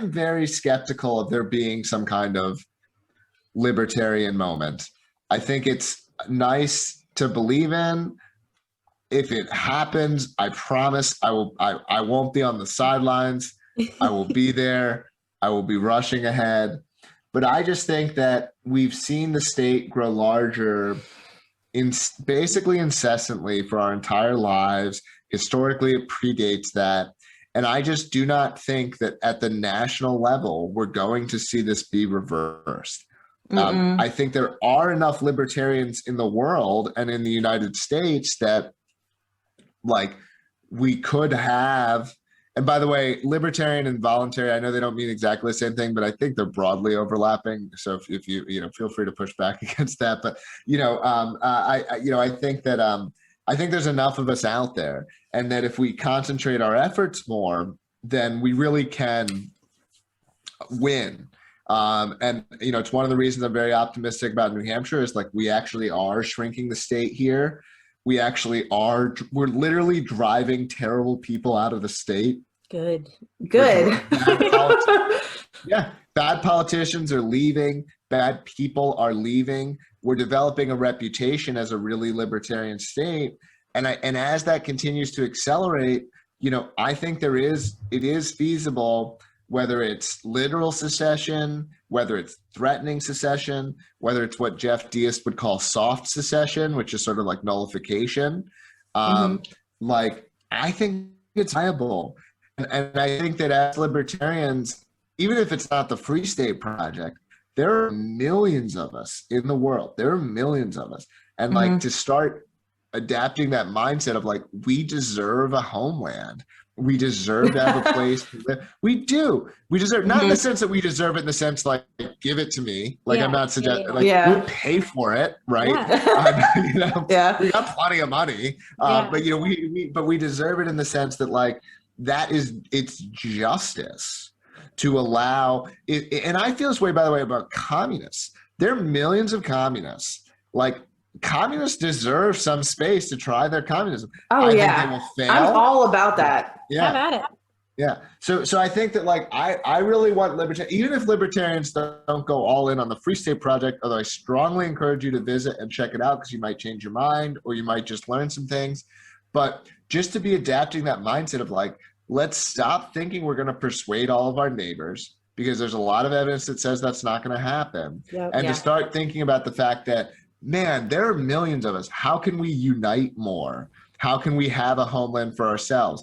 I'm very skeptical of there being some kind of libertarian moment. I think it's nice to believe in. If it happens, I promise I won't be on the sidelines. I will be there. I will be rushing ahead. But I just think that we've seen the state grow larger basically incessantly for our entire lives. Historically, it predates that. And I just do not think that at the national level, we're going to see this be reversed. I think there are enough libertarians in the world and in the United States that like we could have, and by the way, libertarian and voluntary, I know they don't mean exactly the same thing, but I think they're broadly overlapping. So if you feel free to push back against that. But I think that I think there's enough of us out there, and that if we concentrate our efforts more, then we really can win. And it's one of the reasons I'm very optimistic about New Hampshire is like we actually are shrinking the state here. We're literally driving terrible people out of the state. Good. Bad politicians are leaving. Bad people are leaving. We're developing a reputation as a really libertarian state. And as that continues to accelerate, I think it is feasible, whether it's literal secession, whether it's threatening secession, whether it's what Jeff Deist would call soft secession, which is sort of like nullification. Like, I think it's viable. And I think that as libertarians, even if it's not the Free State Project, there are millions of us in the world. There are millions of us. And like to start adapting that mindset of like, we deserve a homeland. We deserve to have a place to live. We do. We deserve, not in the sense that we deserve it in the sense like, give it to me. Like I'm not suggesting, we'll pay for it, right? We got plenty of money. But we deserve it in the sense that like, it's justice to allow it. And I feel this way, by the way, about communists. There are millions of communists. Like, communists deserve some space to try their communism. I think they will fail. I'm all about that. Have at it. Yeah. So I think that like I really want libertarians, even if libertarians don't go all in on the Free State Project, although I strongly encourage you to visit and check it out because you might change your mind or you might just learn some things. But just to be adapting that mindset of like, let's stop thinking we're going to persuade all of our neighbors, because there's a lot of evidence that says that's not going to happen. To start thinking about the fact that, man, there are millions of us. How can we unite more? How can we have a homeland for ourselves?